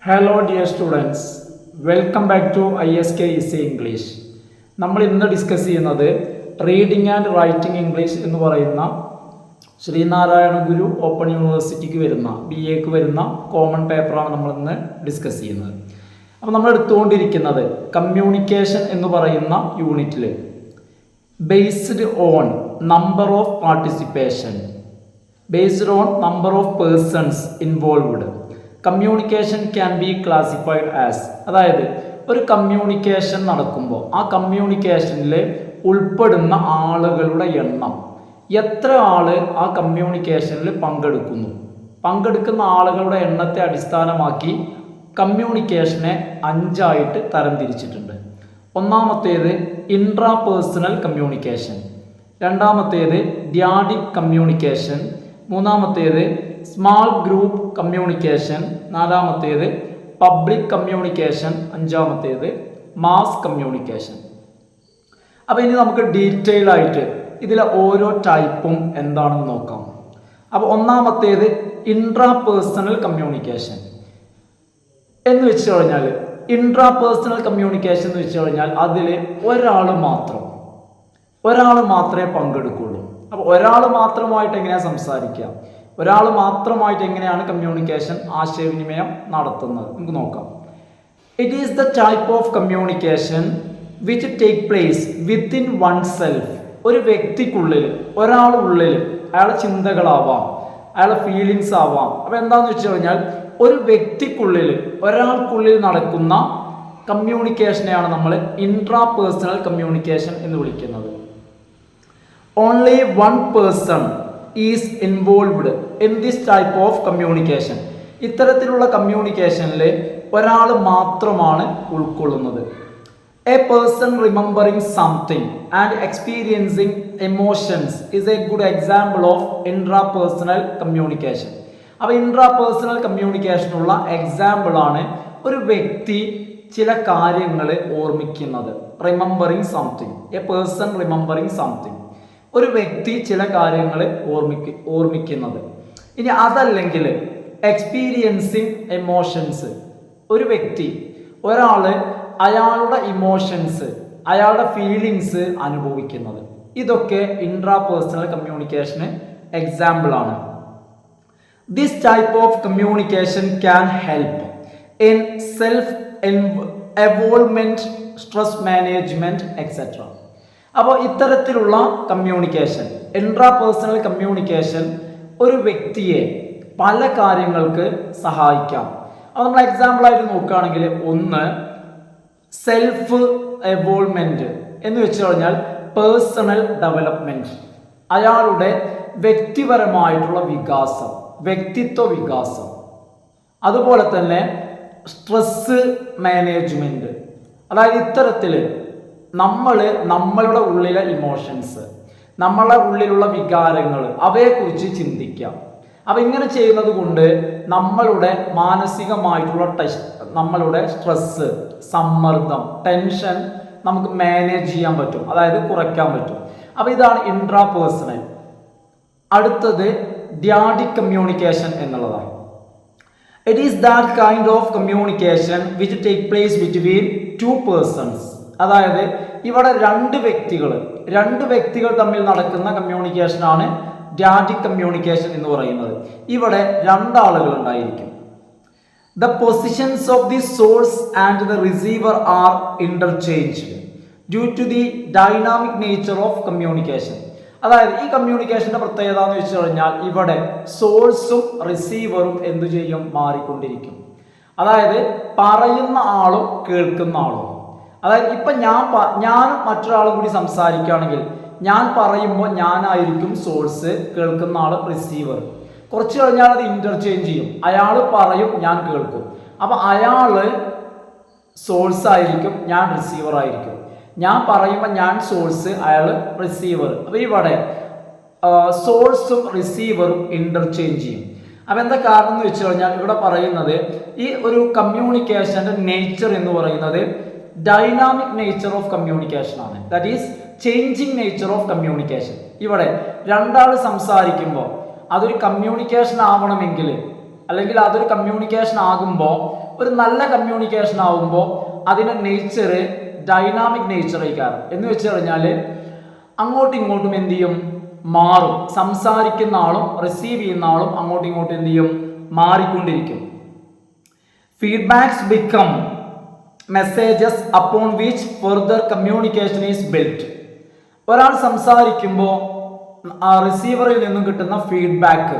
Hello dear students, welcome back to ISK easy English. നമ്മൾ ഇന്ന് discuss ചെയ്യുന്നത് reading and writing English എന്ന് പറയുന്ന ശ്രീനാരായണ ഗുരു ഓപ്പൺ യൂണിവേഴ്സിറ്റിക്ക് വരുന്ന BAക്ക് വരുന്ന കോമൺ പേപ്പറാണ് നമ്മൾ ഇന്ന് ഡിസ്കസ് ചെയ്യുന്നത്. അപ്പോൾ നമ്മൾ എടുത്തുകൊണ്ടിരിക്കുന്നത് കമ്മ്യൂണിക്കേഷൻ എന്ന് പറയുന്ന യൂണിറ്റിൽ based on number of participation, based on number of persons involved, communication can be classified as, അതായത് ഒരു കമ്മ്യൂണിക്കേഷൻ നടക്കുമ്പോൾ ആ കമ്മ്യൂണിക്കേഷനിൽ ഉൾപ്പെടുന്ന ആളുകളുടെ എണ്ണം, എത്ര ആൾ ആ കമ്മ്യൂണിക്കേഷനിൽ പങ്കെടുക്കുന്ന ആളുകളുടെ എണ്ണത്തെ അടിസ്ഥാനമാക്കി കമ്മ്യൂണിക്കേഷനെ 5ആയിട്ട് തരംതിരിച്ചിട്ടുണ്ട്. ഒന്നാമത്തേത് ഇൻട്രാ പേഴ്സണൽ കമ്മ്യൂണിക്കേഷൻ, രണ്ടാമത്തേത് ഡ്യാഡിക് കമ്മ്യൂണിക്കേഷൻ, മൂന്നാമത്തേത് സ്മാൾ ഗ്രൂപ്പ് കമ്മ്യൂണിക്കേഷൻ, നാലാമത്തേത് പബ്ലിക് കമ്മ്യൂണിക്കേഷൻ, അഞ്ചാമത്തേത് മാസ് കമ്മ്യൂണിക്കേഷൻ. അപ്പോൾ ഇനി നമുക്ക് ഡീറ്റെയിൽ ആയിട്ട് ഇതിലെ ഓരോ ടൈപ്പും എന്താണെന്ന് നോക്കാം. അപ്പോൾ ഒന്നാമത്തേത് ഇൻട്രാ പേഴ്സണൽ കമ്മ്യൂണിക്കേഷൻ എന്ന് വെച്ച് കഴിഞ്ഞാൽ, ഇൻട്രാ പേഴ്സണൽ കമ്മ്യൂണിക്കേഷൻ എന്ന് വെച്ച് കഴിഞ്ഞാൽ അതിൽ ഒരാൾ മാത്രമേ പങ്കെടുക്കുള്ളൂ. അപ്പോൾ ഒരാൾ മാത്രമായിട്ട് എങ്ങനെയാണ് സംസാരിക്കുക, ഒരാൾ മാത്രമായിട്ട് എങ്ങനെയാണ് കമ്മ്യൂണിക്കേഷൻ ആശയവിനിമയം നടത്തുന്നത് നമുക്ക് നോക്കാം. It is the type of communication which take place within one self. ഒരു വ്യക്തിക്കുള്ളിൽ, ഒരാളുള്ളിൽ, അയാളുടെ ചിന്തകളാവാം, അയാളുടെ ഫീലിങ്സ് ആവാം. അപ്പോൾ എന്താണെന്ന് വെച്ച് കഴിഞ്ഞാൽ ഒരു വ്യക്തിക്കുള്ളിൽ, ഒരാൾക്കുള്ളിൽ നടക്കുന്ന കമ്മ്യൂണിക്കേഷനെയാണ് നമ്മൾ ഇൻട്രാ പേഴ്സണൽ കമ്മ്യൂണിക്കേഷൻ എന്ന് വിളിക്കുന്നത്. Only one person is involved in this type of communication. ഇത്തരത്തിലുള്ള കമ്മ്യൂണിക്കേഷനിൽ ഒരാൾ മാത്രമാണ് ഉൾക്കൊള്ളുന്നത്. A person remembering something and experiencing emotions is a good example of intrapersonal communication. അപ്പോൾ ഇൻട്രാ പേഴ്സണൽ കമ്മ്യൂണിക്കേഷനുള്ള എക്സാമ്പിളാണ് ഒരു വ്യക്തി ചില കാര്യങ്ങൾ ഓർമ്മിക്കുന്നത്. Remembering something, a person remembering something, ഒരു വ്യക്തി ചില കാര്യങ്ങൾ ഓർമ്മിക്കുന്നത്. ഇനി അതല്ലെങ്കിൽ എക്സ്പീരിയൻസിങ് എമോഷൻസ്, ഒരു വ്യക്തി, ഒരാൾ അയാളുടെ ഇമോഷൻസ്, അയാളുടെ ഫീലിങ്സ് അനുഭവിക്കുന്നത്. ഇതൊക്കെ ഇൻട്രാ പേഴ്സണൽ കമ്മ്യൂണിക്കേഷന് എക്സാമ്പിളാണ്. This type of communication can help in self evolvement, stress management etcetera. അപ്പോൾ ഇത്തരത്തിലുള്ള കമ്മ്യൂണിക്കേഷൻ, ഇൻട്രാ പേഴ്സണൽ കമ്മ്യൂണിക്കേഷൻ ഒരു വ്യക്തിയെ പല കാര്യങ്ങൾക്ക് സഹായിക്കാം. അത് നമ്മൾ എക്സാമ്പിളായിട്ട് നോക്കുകയാണെങ്കിൽ, ഒന്ന് സെൽഫ് എവോൾവ്മെന്റ് എന്ന് വെച്ച് കഴിഞ്ഞാൽ പേഴ്സണൽ ഡെവലപ്മെന്റ്, അയാളുടെ വ്യക്തിപരമായിട്ടുള്ള വികാസം, വ്യക്തിത്വ വികാസം. അതുപോലെ തന്നെ സ്ട്രെസ് മാനേജ്മെന്റ്, അതായത് ഇത്തരത്തിൽ നമ്മളുടെ ഉള്ളിലെ ഇമോഷൻസ്, നമ്മളുടെ ഉള്ളിലുള്ള വികാരങ്ങൾ, അവയെക്കുറിച്ച് ചിന്തിക്കാം. അപ്പം ഇങ്ങനെ ചെയ്യുന്നത് കൊണ്ട് നമ്മളുടെ മാനസികമായിട്ടുള്ള നമ്മളുടെ സ്ട്രെസ്, സമ്മർദ്ദം, ടെൻഷൻ നമുക്ക് മാനേജ് ചെയ്യാൻ പറ്റും, അതായത് കുറയ്ക്കാൻ പറ്റും. അപ്പം ഇതാണ് ഇൻട്രാ പേഴ്സണൽ. അടുത്തത് ഡ്യാഡിക് കമ്മ്യൂണിക്കേഷൻ എന്നുള്ളതാണ്. It is that kind of communication which take place between two persons. അതായത് ഇവിടെ രണ്ട് വ്യക്തികൾ തമ്മിൽ നടക്കുന്ന കമ്മ്യൂണിക്കേഷനാണ് ഡ്യാഡിക് കമ്മ്യൂണിക്കേഷൻ എന്ന് പറയുന്നത്. ഇവിടെ രണ്ടാളുകൾ ഉണ്ടായിരിക്കും. The positions of the source and the receiver are interchanged due to the dynamic nature of communication. അതായത് ഈ കമ്മ്യൂണിക്കേഷന്റെ പ്രത്യേകത എന്ന് വെച്ച് കഴിഞ്ഞാൽ ഇവിടെ സോഴ്സും റിസീവറും എന്തു ചെയ്യും, മാറിക്കൊണ്ടിരിക്കും. അതായത് പറയുന്ന ആളും കേൾക്കുന്ന ആളും, അതായത് ഇപ്പം ഞാൻ മറ്റൊരാളും കൂടി സംസാരിക്കുകയാണെങ്കിൽ ഞാൻ പറയുമ്പോൾ ഞാനായിരിക്കും സോഴ്സ്, കേൾക്കുന്ന ആൾ റിസീവർ. കുറച്ച് കഴിഞ്ഞാൽ അത് ഇന്റർചേഞ്ച് ചെയ്യും, അയാൾ പറയും, ഞാൻ കേൾക്കും. അപ്പം അയാൾ സോഴ്സ് ആയിരിക്കും, ഞാൻ റിസീവർ ആയിരിക്കും. ഞാൻ പറയുമ്പോൾ ഞാൻ സോഴ്സ്, അയാൾ റിസീവർ. അപ്പോൾ ഇവിടെ സോഴ്സും റിസീവറും ഇന്റർചേഞ്ച് ചെയ്യും. അപ്പം എന്താ കാരണം എന്ന് വെച്ച് കഴിഞ്ഞാൽ ഇവിടെ പറയുന്നത് ഈ ഒരു കമ്മ്യൂണിക്കേഷന്റെ നേച്ചർ എന്ന് പറയുന്നത് ഡൈനാമിക് നേച്ചർ ഓഫ് കമ്മ്യൂണിക്കേഷൻ ആണ്. That is changing nature of communication. ഇവിടെ രണ്ടാൾ സംസാരിക്കുമ്പോൾ അതൊരു കമ്മ്യൂണിക്കേഷൻ ആവണമെങ്കിൽ അല്ലെങ്കിൽ അതൊരു കമ്മ്യൂണിക്കേഷൻ ആകുമ്പോൾ, ഒരു നല്ല കമ്മ്യൂണിക്കേഷൻ ആകുമ്പോൾ അതിൻ്റെ നേച്ചർ ഡൈനാമിക് നേച്ചർ ആയിക്കാരം. എന്ന് വെച്ച് കഴിഞ്ഞാൽ അങ്ങോട്ടും ഇങ്ങോട്ടും എന്ത് ചെയ്യും, മാറും. സംസാരിക്കുന്ന ആളും റിസീവ് ചെയ്യുന്ന ആളും അങ്ങോട്ടും ഇങ്ങോട്ടും എന്ത് ചെയ്യും, മാറിക്കൊണ്ടിരിക്കും. Feedbacks become messages upon which further communication is built. ഒരാൾ സംസാരിക്കുമ്പോൾ ആ റിസീവറിൽ നിന്നും കിട്ടുന്ന ഫീഡ്ബാക്ക്,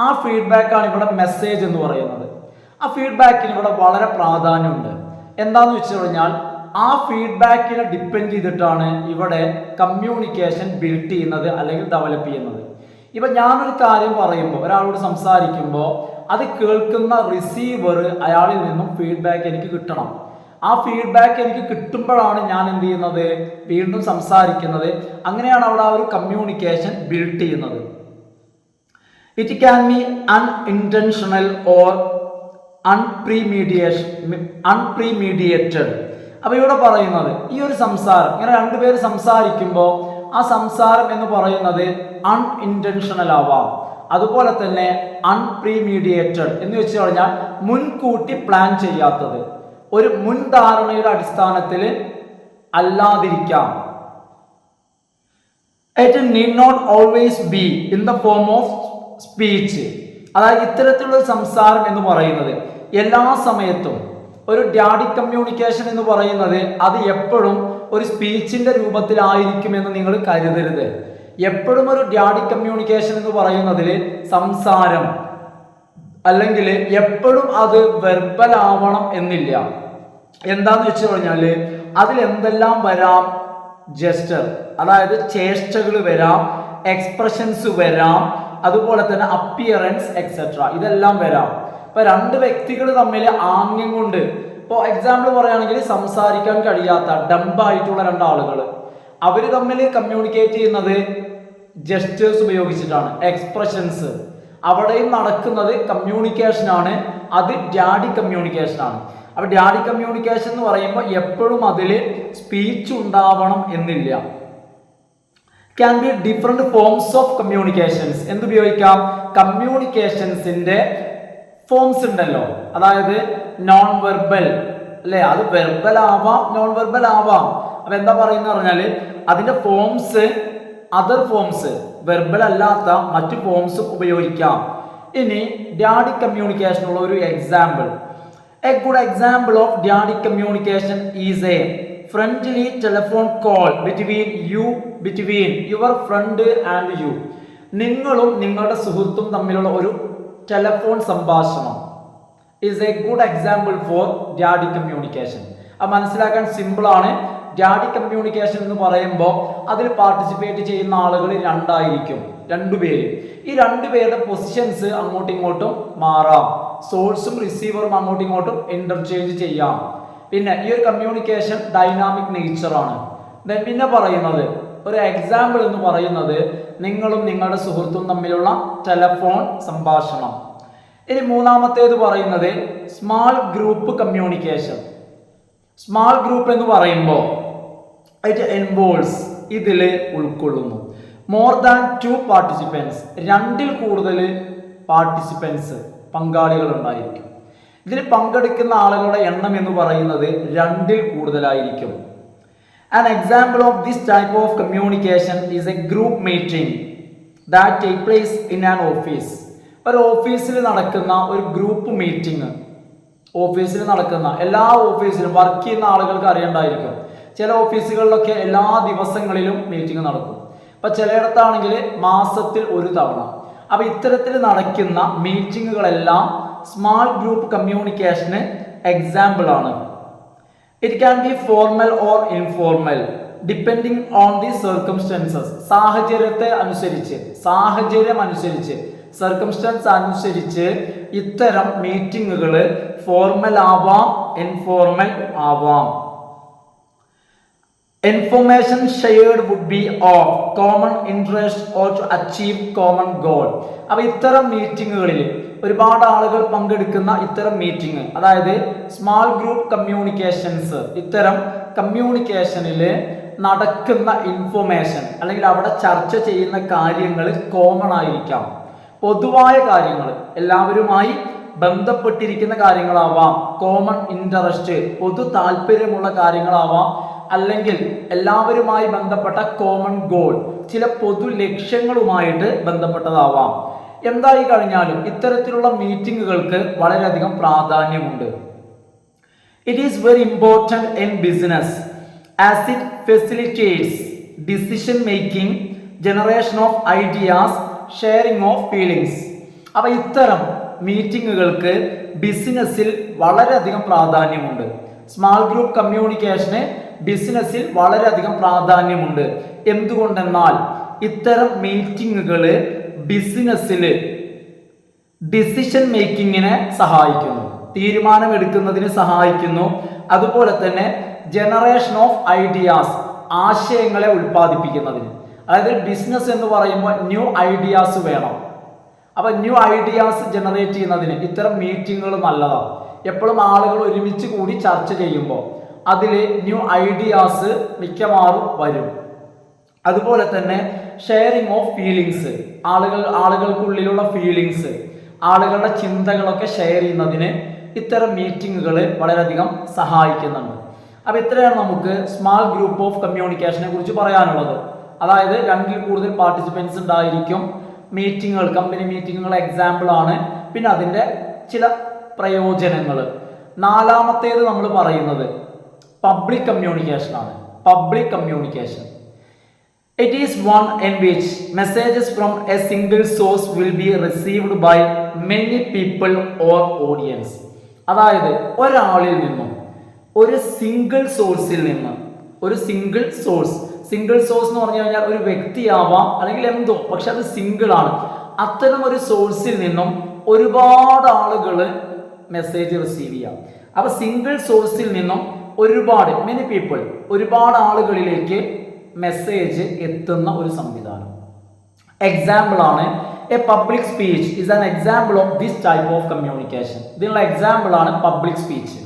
ആ ഫീഡ്ബാക്കാണ് ഇവിടെ മെസ്സേജ് എന്ന് പറയുന്നത്. ആ ഫീഡ്ബാക്കിന് ഇവിടെ വളരെ പ്രാധാന്യമുണ്ട്. എന്താണെന്ന് വെച്ച് കഴിഞ്ഞാൽ ആ ഫീഡ്ബാക്കിനെ ഡിപ്പെൻഡ് ചെയ്തിട്ടാണ് ഇവിടെ കമ്മ്യൂണിക്കേഷൻ ബിൽഡ് ചെയ്യുന്നത് അല്ലെങ്കിൽ ഡെവലപ്പ് ചെയ്യുന്നത്. ഇപ്പം ഞാനൊരു കാര്യം പറയുമ്പോൾ, ഒരാളോട് സംസാരിക്കുമ്പോൾ അത് കേൾക്കുന്ന റിസീവർ അയാളിൽ നിന്നും ഫീഡ്ബാക്ക് എനിക്ക് കിട്ടണം. ആ ഫീഡ്ബാക്ക് എനിക്ക് കിട്ടുമ്പോഴാണ് ഞാൻ എന്ത് ചെയ്യുന്നത്, വീണ്ടും സംസാരിക്കുന്നത്. അങ്ങനെയാണ് അവിടെ ആ ഒരു കമ്മ്യൂണിക്കേഷൻ ബിൽഡ് ചെയ്യുന്നത്. It can be unintentional or unpremeditated. അപ്പൊ ഇവിടെ പറയുന്നത് ഈ ഒരു സംസാരം, ഇങ്ങനെ രണ്ടുപേര് സംസാരിക്കുമ്പോൾ ആ സംസാരം എന്ന് പറയുന്നത് അൺഇൻറ്റൻഷണൽ ആവാം, അതുപോലെ തന്നെ അൺപ്രീമീഡിയേറ്റഡ് എന്ന് വെച്ച് കഴിഞ്ഞാൽ മുൻകൂട്ടി പ്ലാൻ ചെയ്യാത്തത്, ഒരു മുൻധാരണയുടെ അടിസ്ഥാനത്തിൽ അല്ലാതിരിക്കാം. It need not always be in the form of speech. അതായത് ഇത്തരത്തിലുള്ള സംസാരം എന്ന് പറയുന്നത് എല്ലാ സമയത്തും, ഒരു ഡാഡി കമ്മ്യൂണിക്കേഷൻ എന്ന് പറയുന്നത് അത് എപ്പോഴും ഒരു സ്പീച്ചിന്റെ രൂപത്തിലായിരിക്കുമെന്ന് നിങ്ങൾ കരുതരുത്. എപ്പോഴും ഒരു ഡാഡി കമ്മ്യൂണിക്കേഷൻ എന്ന് പറയുന്നതിൽ സംസാരം അല്ലെങ്കിൽ എപ്പോഴും അത് വെർബൽ ആവണം എന്നില്ല. എന്താന്ന് വെച്ച് കഴിഞ്ഞാൽ അതിൽ എന്തെല്ലാം വരാം, ജസ്റ്റർ അതായത് ചേഷ്ടകൾ വരാം, എക്സ്പ്രഷൻസ് വരാം, അതുപോലെ തന്നെ അപ്പിയറൻസ് എക്സെട്ര, ഇതെല്ലാം വരാം. ഇപ്പൊ രണ്ട് വ്യക്തികൾ തമ്മിൽ ആംഗ്യം കൊണ്ട്, ഇപ്പോൾ എക്സാമ്പിൾ പറയുകയാണെങ്കിൽ സംസാരിക്കാൻ കഴിയാത്ത ഡംബായിട്ടുള്ള രണ്ടാളുകൾ, അവർ തമ്മിൽ കമ്മ്യൂണിക്കേറ്റ് ചെയ്യുന്നത് ജസ്റ്റേഴ്സ് ഉപയോഗിച്ചിട്ടാണ്, എക്സ്പ്രഷൻസ്. അവിടെയും നടക്കുന്നത് കമ്മ്യൂണിക്കേഷൻ ആണ്, അത് ഡാഡി കമ്മ്യൂണിക്കേഷൻ ആണ്. അപ്പൊ ഡാഡി കമ്മ്യൂണിക്കേഷൻ എന്ന് പറയുമ്പോൾ എപ്പോഴും അതിൽ സ്പീച്ച് ഉണ്ടാവണം എന്നില്ല. Can be different forms of communications. എന്തുപയോഗിക്കാം, കമ്മ്യൂണിക്കേഷൻസിന്റെ ഫോംസ് ഉണ്ടല്ലോ, അതായത് നോൺ വെർബൽ അല്ലെ, അത് വെർബൽ ആവാം, നോൺ വെർബൽ ആവാം. അപ്പൊ എന്താ പറയുന്ന പറഞ്ഞാല് അതിന്റെ ഫോംസ്, അതർ ഫോംസ്, വെർബൽ അല്ലാത്ത മറ്റു ഫോംസും ഉപയോഗിക്കാം. ഇനി ഡാഡി കമ്മ്യൂണിക്കേഷൻ ഉള്ള ഒരു example, a good example of dyadic communication is a friendly telephone call between your friend and you. നിങ്ങളും നിങ്ങളുടെ സുഹൃത്തും തമ്മിലുള്ള ഒരു ടെലിഫോൺ സംഭാഷണം is a good example for dyadic communication. അത് മനസ്സിലാക്കാൻ സിമ്പിൾ ആണ്. ഡാഡി കമ്മ്യൂണിക്കേഷൻ എന്ന് പറയുമ്പോൾ അതിൽ പാർട്ടിസിപ്പേറ്റ് ചെയ്യുന്ന ആളുകൾ രണ്ടായിരിക്കും, രണ്ടുപേര്. ഈ രണ്ടുപേരുടെ പൊസിഷൻസ് അങ്ങോട്ടും ഇങ്ങോട്ടും മാറാം, സോഴ്സും റിസീവറും അങ്ങോട്ടും ഇങ്ങോട്ടും ഇന്റർചേഞ്ച് ചെയ്യാം. പിന്നെ ഈ ഒരു കമ്മ്യൂണിക്കേഷൻ ഡൈനാമിക് നേച്ചറാണ്. പിന്നെ പറയുന്നത് ഒരു എക്സാമ്പിൾ എന്ന് പറയുന്നത് നിങ്ങളും നിങ്ങളുടെ സുഹൃത്തും തമ്മിലുള്ള ടെലിഫോൺ സംഭാഷണം. ഇനി മൂന്നാമത്തേത് പറയുന്നത് small group communication. Small group എന്ന് പറയുമ്പോൾ ഇറ്റ് ഇൻവോൾവ്സ്, ഇതിൽ ഉൾക്കൊള്ളുന്നു മോർ ദാൻ 2 പാർട്ടിസിപ്പൻസ്, രണ്ടിൽ കൂടുതൽ പാർട്ടിസിപ്പൻസ്, പങ്കാളികൾ ഉണ്ടായിരിക്കും. ഇതിൽ പങ്കെടുക്കുന്ന ആളുകളുടെ എണ്ണം എന്ന് പറയുന്നത് രണ്ടിൽ കൂടുതലായിരിക്കും. An example of this type of communication is a group meeting that take place in an office. ഒരു ഓഫീസിൽ നടക്കുന്ന ഒരു ഗ്രൂപ്പ് മീറ്റിംഗ്, ഓഫീസിൽ നടക്കുന്ന എല്ലാ ഓഫീസിലും വർക്ക് ചെയ്യുന്ന ആളുകൾക്ക് അറിയണ്ടായിരിക്കും. ചില ഓഫീസുകളിലൊക്കെ എല്ലാ ദിവസങ്ങളിലും മീറ്റിംഗ് നടക്കും. അപ്പൊ ചിലയിടത്താണെങ്കിൽ മാസത്തിൽ ഒരു തവണ. അപ്പൊ ഇത്തരത്തിൽ നടക്കുന്ന മീറ്റിങ്ങുകളെല്ലാം സ്മാൾ ഗ്രൂപ്പ് കമ്മ്യൂണിക്കേഷന് എക്സാമ്പിൾ ആണ്. It can B formal or informal depending on the circumstances. സാഹചര്യം അനുസരിച്ച് സർക്കംസ്റ്റൻസ് അനുസരിച്ച് ഇത്തരം മീറ്റിങ്ങുകൾ ഫോർമൽ ആവാം, ഇൻഫോർമൽ ആവാം. Information shared would be of common interest or to achieve common goal. അപ്പൊ ഇത്തരം മീറ്റിങ്ങുകളിൽ ഒരുപാട് ആളുകൾ പങ്കെടുക്കുന്ന ഇത്തരം മീറ്റിംഗ്, അതായത് സ്മാൾ ഗ്രൂപ്പ് കമ്മ്യൂണിക്കേഷൻസ്, ഇത്തരം കമ്മ്യൂണിക്കേഷനിൽ നടക്കുന്ന ഇൻഫോർമേഷൻ അല്ലെങ്കിൽ അവിടെ ചർച്ച ചെയ്യുന്ന കാര്യങ്ങൾ കോമൺ ആയിരിക്കാം, പൊതുവായ കാര്യങ്ങൾ, എല്ലാവരുമായി ബന്ധപ്പെട്ടിരിക്കുന്ന കാര്യങ്ങളാവാം, കോമൺ ഇൻട്രസ്റ്റ് പൊതു താല്പര്യമുള്ള കാര്യങ്ങളാവാം, അല്ലെങ്കിൽ എല്ലാവരുമായി ബന്ധപ്പെട്ട കോമൺ ഗോൾ ചില പൊതു ലക്ഷ്യങ്ങളുമായിട്ട് ബന്ധപ്പെട്ടതാവാം. എന്തായി കഴിഞ്ഞാലും ഇത്തരത്തിലുള്ള മീറ്റിങ്ങുകൾക്ക് വളരെയധികം പ്രാധാന്യമുണ്ട്. It is very important in business as it facilitates decision making, generation of ideas, sharing of feelings. അപ്പൊ ഇത്തരം മീറ്റിങ്ങുകൾക്ക് ബിസിനസ്സിൽ വളരെയധികം പ്രാധാന്യമുണ്ട്. സ്മാൾ ഗ്രൂപ്പ് കമ്മ്യൂണിക്കേഷന് ബിസിനസ്സിൽ വളരെയധികം പ്രാധാന്യമുണ്ട്. എന്തുകൊണ്ടെന്നാൽ ഇത്തരം മീറ്റിങ്ങുകൾ ബിസിനസ്സിൽ ഡിസിഷൻ മേക്കിങ്ങിനെ സഹായിക്കുന്നു, തീരുമാനമെടുക്കുന്നതിന് സഹായിക്കുന്നു. അതുപോലെ തന്നെ ജനറേഷൻ ഓഫ് ഐഡിയാസ്, ആശയങ്ങളെ ഉൽപ്പാദിപ്പിക്കുന്നതിന്. അതായത് ബിസിനസ് എന്ന് പറയുമ്പോൾ ന്യൂ ഐഡിയാസ് വേണം. അപ്പൊ ന്യൂ ഐഡിയാസ് ജനറേറ്റ് ചെയ്യുന്നതിന് ഇത്തരം മീറ്റിങ്ങുകൾ നല്ലതാണ്. എപ്പോഴും ആളുകൾ ഒരുമിച്ച് കൂടി ചർച്ച ചെയ്യുമ്പോൾ അതിൽ ന്യൂ ഐഡിയാസ് മിക്കവാറും വരും. അതുപോലെ തന്നെ ഷെയറിംഗ് ഓഫ് ഫീലിങ്സ്, ആളുകൾക്കുള്ളിലുള്ള ഫീലിങ്സ്, ആളുകളുടെ ചിന്തകളൊക്കെ ഷെയർ ചെയ്യുന്നതിന് ഇത്തരം മീറ്റിങ്ങുകൾ വളരെയധികം സഹായിക്കുന്നുണ്ട്. അപ്പോൾ ഇത്രയാണ് നമുക്ക് സ്മാൾ ഗ്രൂപ്പ് ഓഫ് കമ്മ്യൂണിക്കേഷനെ കുറിച്ച് പറയാനുള്ളത്. അതായത് 2ൽ കൂടുതൽ പാർട്ടിസിപ്പൻസ് ഉണ്ടായിരിക്കും. മീറ്റിങ്ങുകൾ, കമ്പനി മീറ്റിങ്ങുകൾ എക്സാമ്പിൾ ആണ്. പിന്നെ അതിൻ്റെ ചില പ്രയോജനങ്ങൾ. 4ാമത്തേത് നമ്മൾ പറയുന്നത് പബ്ലിക് കമ്മ്യൂണിക്കേഷൻ ആണ്. Public communication, it is one in which messages from a single source will be received by many people or audience. അതായത് ഒരാളിൽ നിന്നും, ഒരു സിംഗിൾ സോഴ്സിൽ നിന്ന്, ഒരു സിംഗിൾ സോഴ്സ് എന്ന് പറഞ്ഞു കഴിഞ്ഞാൽ ഒരു വ്യക്തിയാവാം അല്ലെങ്കിൽ എന്തോ, പക്ഷെ അത് സിംഗിൾ ആണ്. അത്തരം ഒരു സോഴ്സിൽ നിന്നും ഒരുപാട് ആളുകൾ മെസ്സേജ് റിസീവ് ചെയ്യാം. അപ്പൊ സിംഗിൾ സോഴ്സിൽ നിന്നും മെനി പീപ്പിൾ, ഒരുപാട് ആളുകളിലേക്ക് മെസ്സേജ് എത്തുന്ന ഒരു സംവിധാനം. എക്സാമ്പിൾ ആണ് A public speech is an example of this type of communication. ഇതിനുള്ള എക്സാമ്പിൾ ആണ് പബ്ലിക് സ്പീച്ച്.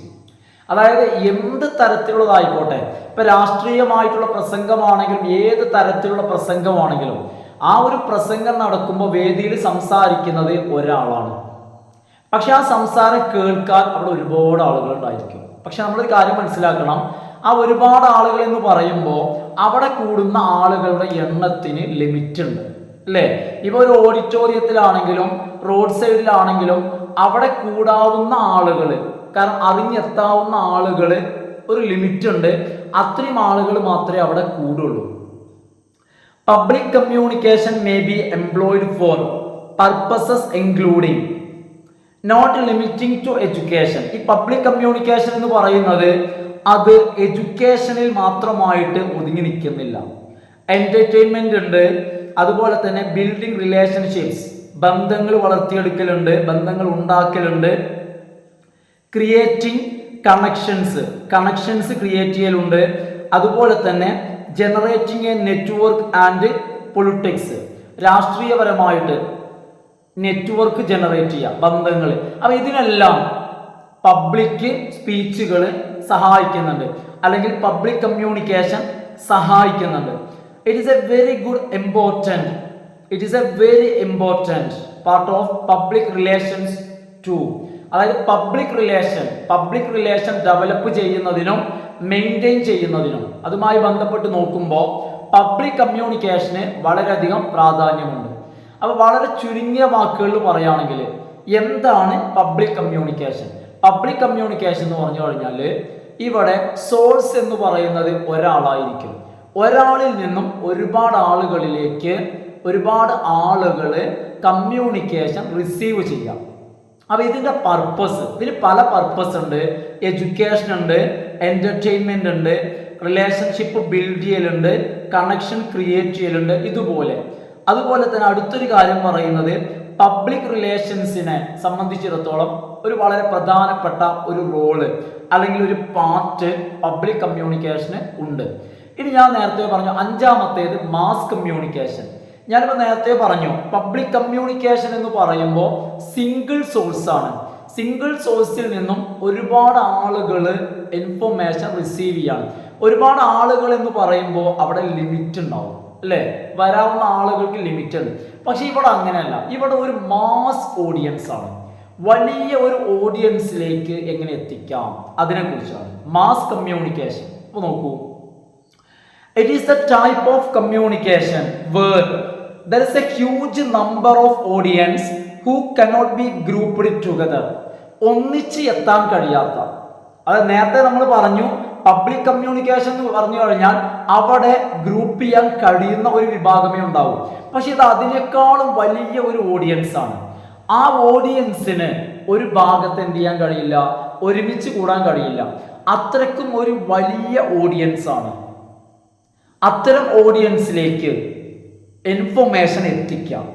അതായത് എന്ത് തരത്തിലുള്ളതായിക്കോട്ടെ, ഇപ്പൊ രാഷ്ട്രീയമായിട്ടുള്ള പ്രസംഗമാണെങ്കിലും ഏത് തരത്തിലുള്ള പ്രസംഗമാണെങ്കിലും ആ ഒരു പ്രസംഗം നടക്കുമ്പോൾ വേദിയിൽ സംസാരിക്കുന്നത് ഒരാളാണ്. പക്ഷെ ആ സംസാരം കേൾക്കാൻ അവിടെ ഒരുപാട് ആളുകൾ ഉണ്ടായിരിക്കും. പക്ഷെ നമ്മളൊരു കാര്യം മനസ്സിലാക്കണം, ആ ഒരുപാട് ആളുകൾ എന്ന് പറയുമ്പോൾ അവിടെ കൂടുന്ന ആളുകളുടെ എണ്ണത്തിന് ലിമിറ്റ് ഉണ്ട്, അല്ലേ? ഇപ്പൊ ഒരു ഓഡിറ്റോറിയത്തിലാണെങ്കിലും റോഡ് സൈഡിലാണെങ്കിലും അവിടെ കൂടാവുന്ന ആളുകൾ, കാരണം അറിഞ്ഞെത്താവുന്ന ആളുകൾ ഒരു ലിമിറ്റ് ഉണ്ട്. അത്രയും ആളുകൾ മാത്രമേ അവിടെ കൂടുള്ളൂ. Public communication may be employed for purposes including not limiting to education. ഈ പബ്ലിക് കമ്മ്യൂണിക്കേഷൻ എന്ന് പറയുന്നത് അത് എഡ്യൂക്കേഷനിൽ മാത്രമായിട്ട് ഒതുങ്ങി നിൽക്കുന്നില്ല. എന്റർടൈൻമെന്റ് ഉണ്ട്, അതുപോലെ തന്നെ ബിൽഡിംഗ് റിലേഷൻഷിപ്സ്, ബന്ധങ്ങൾ വളർത്തിയെടുക്കലുണ്ട്, ബന്ധങ്ങൾ ഉണ്ടാക്കലുണ്ട്. ക്രിയേറ്റിംഗ് കണക്ഷൻസ് ക്രിയേറ്റ് ചെയ്യലുണ്ട്. അതുപോലെ തന്നെ generating a network and politics, രാഷ്ട്രീയപരമായിട്ട് നെറ്റ്വർക്ക് ജനറേറ്റ് ചെയ്യുക, ബന്ധങ്ങൾ. അപ്പൊ ഇതിനെല്ലാം പബ്ലിക് സ്പീച്ചുകൾ സഹായിക്കുന്നുണ്ട്, അല്ലെങ്കിൽ പബ്ലിക് കമ്മ്യൂണിക്കേഷൻ സഹായിക്കുന്നുണ്ട്. It is a very important part of public relations too. അതായത് പബ്ലിക് റിലേഷൻ ഡെവലപ്പ് ചെയ്യുന്നതിനും മെയിൻറ്റെയിൻ ചെയ്യുന്നതിനും അതുമായി ബന്ധപ്പെട്ട് നോക്കുമ്പോൾ പബ്ലിക് കമ്മ്യൂണിക്കേഷന് വളരെയധികം പ്രാധാന്യമുണ്ട്. അപ്പോൾ വളരെ ചുരുങ്ങിയ വാക്കുകളിൽ പറയുകയാണെങ്കിൽ എന്താണ് പബ്ലിക് കമ്മ്യൂണിക്കേഷൻ? പബ്ലിക് കമ്മ്യൂണിക്കേഷൻ എന്ന് പറഞ്ഞു കഴിഞ്ഞാൽ ഇവിടെ സോഴ്സ് എന്ന് പറയുന്നത് ഒരാളായിരിക്കും. ഒരാളിൽ നിന്നും ഒരുപാട് ആളുകളിലേക്ക് ഒരുപാട് ആളുകൾ കമ്മ്യൂണിക്കേഷൻ റിസീവ് ചെയ്യാം. അപ്പോൾ ഇതിൻ്റെ പർപ്പസ്, ഇതിന് പല പർപ്പസ് ഉണ്ട്. എഡ്യൂക്കേഷൻ ഉണ്ട്, എൻ്റർടൈൻമെൻ്റ് ഉണ്ട്, റിലേഷൻഷിപ്പ് ബിൽഡ് ചെയ്യലുണ്ട്, കണക്ഷൻ ക്രിയേറ്റ് ചെയ്യലുണ്ട്. അതുപോലെ തന്നെ അടുത്തൊരു കാര്യം പറയുന്നത് പബ്ലിക് റിലേഷൻസിനെ സംബന്ധിച്ചിടത്തോളം ഒരു വളരെ പ്രധാനപ്പെട്ട ഒരു റോള് അല്ലെങ്കിൽ ഒരു പാർട്ട് പബ്ലിക് കമ്മ്യൂണിക്കേഷന് ഉണ്ട്. ഇനി ഞാൻ നേരത്തെ പറഞ്ഞു 5ാമത്തേത് മാസ് കമ്മ്യൂണിക്കേഷൻ. ഞാനിപ്പോൾ നേരത്തെ പറഞ്ഞു പബ്ലിക് കമ്മ്യൂണിക്കേഷൻ എന്ന് പറയുമ്പോൾ സിംഗിൾ സോഴ്സ് ആണ്. സിംഗിൾ സോഴ്സിൽ നിന്നും ഒരുപാട് ആളുകൾ ഇൻഫർമേഷൻ റിസീവ് ചെയ്യാണ്. ഒരുപാട് ആളുകൾ എന്ന് പറയുമ്പോൾ അവിടെ ലിമിറ്റ് ഉണ്ടാവും, അല്ലേ? വരാവുന്ന ആളുകൾക്ക് ലിമിറ്റ് ഉണ്ട്. പക്ഷെ ഇവിടെ അങ്ങനെയല്ല. ഇവിടെ ഒരു മാസ് ഓഡിയൻസ് ആണ്. വലിയ ഒരു ഓഡിയൻസിലേക്ക് എങ്ങനെ എത്തിക്കാം അതിനെക്കുറിച്ചാണ് മാസ് കമ്മ്യൂണിക്കേഷൻ. അപ്പോൾ നോക്കൂ, it is the type of communication where there is a huge number of audience who cannot be grouped together. ഒന്നിച്ച് എത്താൻ കഴിയാത്ത, അത് നേരത്തെ നമ്മൾ പറഞ്ഞു പബ്ലിക് കമ്മ്യൂണിക്കേഷൻ എന്ന് പറഞ്ഞു കഴിഞ്ഞാൽ അവിടെ ഗ്രൂപ്പ് ചെയ്യാൻ കഴിയുന്ന ഒരു വിഭാഗമേ ഉണ്ടാവും. പക്ഷെ ഇത് അതിനേക്കാളും വലിയ ഒരു ഓഡിയൻസ് ആണ്. ആ ഓഡിയൻസിന് ഒരു ഭാഗത്ത് എന്ത് ചെയ്യാൻ കഴിയില്ല, ഒരുമിച്ച് കൂടാൻ കഴിയില്ല. അത്രയ്ക്കും ഒരു വലിയ ഓഡിയൻസ് ആണ്. അത്തരം ഓഡിയൻസിലേക്ക് ഇൻഫർമേഷൻ എത്തിക്കാം.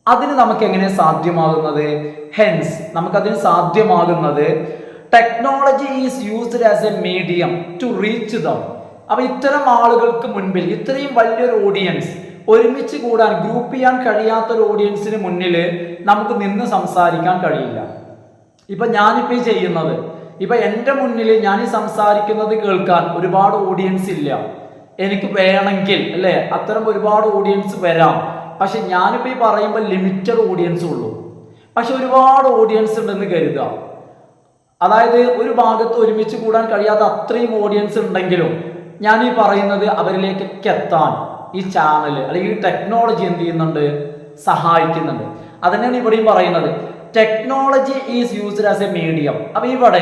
അതിന് നമുക്ക് എങ്ങനെ സാധ്യമാകുന്നത്? ഹെൻസ് നമുക്കതിന് സാധ്യമാകുന്നത് technology is used as a medium to reach them. അപ്പൊ ഇത്തരം ആളുകൾക്ക് മുൻപിൽ ഇത്രയും വലിയൊരു ഓഡിയൻസ് ഒരുമിച്ച് കൂടാൻ, ഗ്രൂപ്പ് ചെയ്യാൻ കഴിയാത്തൊരു ഓഡിയൻസിന് മുന്നിൽ നമുക്ക് നിന്ന് സംസാരിക്കാൻ കഴിയില്ല. ഇപ്പൊ ഞാനിപ്പോ ചെയ്യുന്നത്, ഇപ്പൊ എൻ്റെ മുന്നിൽ ഞാൻ ഈ സംസാരിക്കുന്നത് കേൾക്കാൻ ഒരുപാട് ഓഡിയൻസ് ഇല്ല. എനിക്ക് വേണമെങ്കിൽ അല്ലേ അത്തരം ഒരുപാട് ഓഡിയൻസ് വരാം. പക്ഷെ ഞാനിപ്പോൾ ഈ പറയുമ്പോൾ ലിമിറ്റഡ് ഓഡിയൻസ് ഉള്ളൂ. പക്ഷെ ഒരുപാട് ഓഡിയൻസ് ഉണ്ടെന്ന് കരുതുക. അതായത് ഒരു ഭാഗത്ത് ഒരുമിച്ച് കൂടാൻ കഴിയാത്ത അത്രയും ഓഡിയൻസ് ഉണ്ടെങ്കിലും ഞാൻ ഈ പറയുന്നത് അവരിലേക്കൊക്കെ എത്താൻ ഈ ചാനൽ അല്ലെങ്കിൽ ഈ ടെക്നോളജി എന്ത് ചെയ്യുന്നുണ്ട്, സഹായിക്കുന്നുണ്ട്. അതന്നെയാണ് ഇവിടെയും പറയുന്നത്, technology is used as a medium. അപ്പൊ ഇവിടെ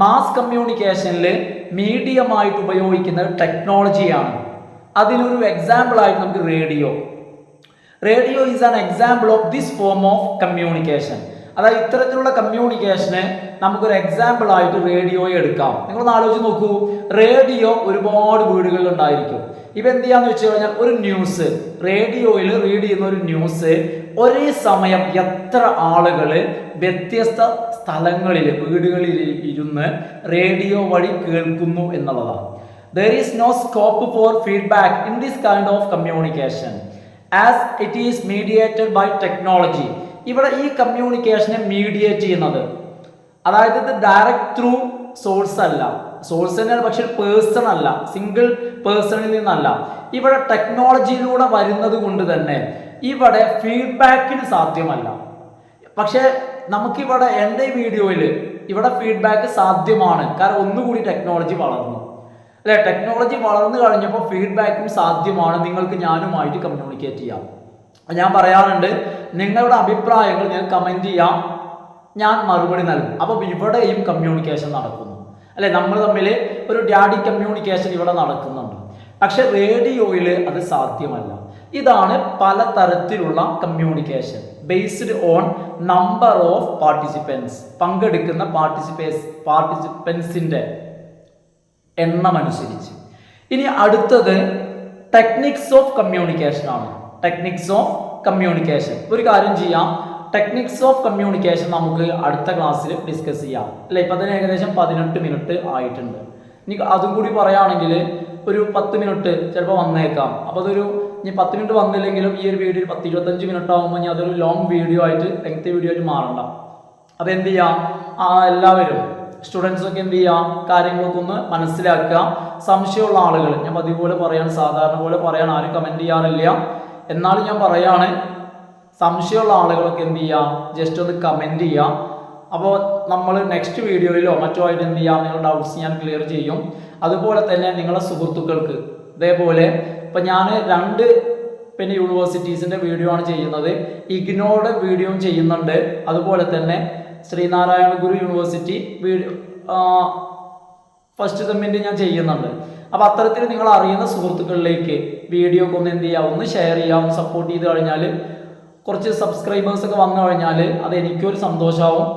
മാസ് കമ്മ്യൂണിക്കേഷനിൽ മീഡിയമായിട്ട് ഉപയോഗിക്കുന്നത് ടെക്നോളജിയാണ്. അതിനൊരു എക്സാമ്പിൾ ആയിട്ട് നമുക്ക് radio is an example of this form of communication. അതായത് ഇത്തരത്തിലുള്ള കമ്മ്യൂണിക്കേഷന് നമുക്കൊരു എക്സാമ്പിൾ ആയിട്ട് റേഡിയോയെ എടുക്കാം. നിങ്ങളൊന്ന് ആലോചിച്ച് നോക്കൂ, റേഡിയോ ഒരുപാട് വീടുകളിൽ ഉണ്ടായിരിക്കും. ഇപ്പൊ എന്ത് ചെയ്യാന്ന് വെച്ച് കഴിഞ്ഞാൽ ഒരു ന്യൂസ് റേഡിയോയിൽ റീഡ് ചെയ്യുന്ന ഒരു ന്യൂസ് ഒരേ സമയം എത്ര ആളുകൾ വ്യത്യസ്ത സ്ഥലങ്ങളിൽ വീടുകളിൽ ഇരുന്ന് റേഡിയോ വഴി കേൾക്കുന്നു എന്നുള്ളതാണ്. There is no scope for feedback in this kind of communication as it is mediated by technology. ഇവിടെ ഈ കമ്മ്യൂണിക്കേഷനെ മീഡിയേറ്റ് ചെയ്യുന്നത്, അതായത് ഇത് ഡയറക്റ്റ് ത്രൂ സോഴ്സ് അല്ല, സോഴ്സ് തന്നെയാണ് പക്ഷെ പേഴ്സൺ അല്ല, സിംഗിൾ പേഴ്സണിൽ നിന്നല്ല. ഇവിടെ ടെക്നോളജിയിലൂടെ വരുന്നത് കൊണ്ട് തന്നെ ഇവിടെ ഫീഡ്ബാക്കിന് സാധ്യമല്ല. പക്ഷെ നമുക്കിവിടെ എൻ്റെ ഈ വീഡിയോയിൽ ഇവിടെ ഫീഡ്ബാക്ക് സാധ്യമാണ്. കാരണം ഒന്നുകൂടി ടെക്നോളജി വളർന്നു അല്ലെ, ടെക്നോളജി വളർന്നു കഴിഞ്ഞപ്പോൾ ഫീഡ്ബാക്കും സാധ്യമാണ്. നിങ്ങൾക്ക് ഞാനുമായിട്ട് കമ്മ്യൂണിക്കേറ്റ് ചെയ്യാം. ഞാൻ പറയാറുണ്ട്, നിങ്ങളുടെ അഭിപ്രായങ്ങൾ ഞാൻ കമന്റ് ചെയ്യാം, ഞാൻ മറുപടി നൽകും. അപ്പൊ ഇവിടെയും കമ്മ്യൂണിക്കേഷൻ നടക്കുന്നു അല്ലെ, നമ്മൾ തമ്മിൽ ഒരു ഡാഡി കമ്മ്യൂണിക്കേഷൻ ഇവിടെ നടക്കുന്നുണ്ട്. പക്ഷെ റേഡിയോയിൽ അത് സാധ്യമല്ല. ഇതാണ് പലതരത്തിലുള്ള communication based on number of participants. പങ്കെടുക്കുന്ന പാർട്ടിസിപ്പൻസിന്റെ എണ്ണം അനുസരിച്ച്. ഇനി അടുത്തത് ടെക്നിക്സ് ഓഫ് കമ്മ്യൂണിക്കേഷൻ ആണ്. ടെക്നിക്സ് ഓഫ് കമ്മ്യൂണിക്കേഷൻ ഒരു കാര്യം ചെയ്യാം, ടെക്നിക്സ് ഓഫ് കമ്മ്യൂണിക്കേഷൻ നമുക്ക് അടുത്ത ക്ലാസ്സിൽ ഡിസ്കസ് ചെയ്യാം അല്ലെ. ഇപ്പം അതിന് ഏകദേശം 18 മിനിറ്റ് ആയിട്ടുണ്ട്. ഇനി അതും കൂടി പറയുകയാണെങ്കിൽ ഒരു 10 മിനിറ്റ് ചിലപ്പോൾ വന്നേക്കാം. അപ്പോൾ അതൊരു ഇനി 10 മിനിറ്റ് വന്നില്ലെങ്കിലും ഈ ഒരു വീഡിയോ 10-25 മിനിറ്റ് ആകുമ്പോൾ ഇനി അതൊരു ലോങ് വീഡിയോ ആയിട്ട് ലെങ്ത് വീഡിയോ ആയിട്ട് മാറണ്ട. അപ്പോൾ എന്ത് ചെയ്യാം, എല്ലാവരും സ്റ്റുഡൻസ് ഒക്കെ എന്ത് ചെയ്യാം, കാര്യങ്ങളൊക്കെ ഒന്ന് മനസ്സിലാക്കുക. സംശയമുള്ള ആളുകൾ, ഞാൻ അതുപോലെ പറയാൻ സാധാരണ പോലെ പറയാൻ ആരും കമന്റ് ചെയ്യാറില്ല, എന്നാലും ഞാൻ പറയാണ്, സംശയമുള്ള ആളുകളൊക്കെ എന്ത് ചെയ്യാം, ജസ്റ്റ് ഒന്ന് കമന്റ് ചെയ്യാം. അപ്പോൾ നമ്മൾ നെക്സ്റ്റ് വീഡിയോയിലോ മറ്റോ ആയിട്ട് എന്ത് ചെയ്യാം, നിങ്ങളുടെ ഡൗട്ട്സ് ഞാൻ ക്ലിയർ ചെയ്യും. അതുപോലെ തന്നെ നിങ്ങളുടെ സുഹൃത്തുക്കൾക്ക് ഇതേപോലെ ഇപ്പം ഞാൻ 2 യൂണിവേഴ്സിറ്റീസിൻ്റെ വീഡിയോ ആണ് ചെയ്യുന്നത്. ഇഗ്നോയുടെ വീഡിയോ ചെയ്യുന്നുണ്ട്, അതുപോലെ തന്നെ ശ്രീനാരായണ ഗുരു യൂണിവേഴ്സിറ്റി വീഡിയോ ഫസ്റ്റ് സെമ്മിൻ്റെ ഞാൻ ചെയ്യുന്നുണ്ട്. അപ്പോൾ അത്തരത്തിൽ നിങ്ങൾ അറിയുന്ന സുഹൃത്തുക്കളിലേക്ക് വീഡിയോ ഒക്കെ ഒന്ന് എന്ത് ചെയ്യുക, ഒന്ന് ഷെയർ ചെയ്യുക, ഒന്ന് സപ്പോർട്ട് ചെയ്ത് കഴിഞ്ഞാൽ കുറച്ച് സബ്സ്ക്രൈബേഴ്സ് ഒക്കെ വന്നു കഴിഞ്ഞാൽ അത് എനിക്കൊരു സന്തോഷമാവും,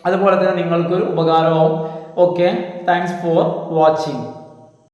അതുപോലെ തന്നെ നിങ്ങൾക്കൊരു ഉപകാരമാവും. Okay, thanks for watching.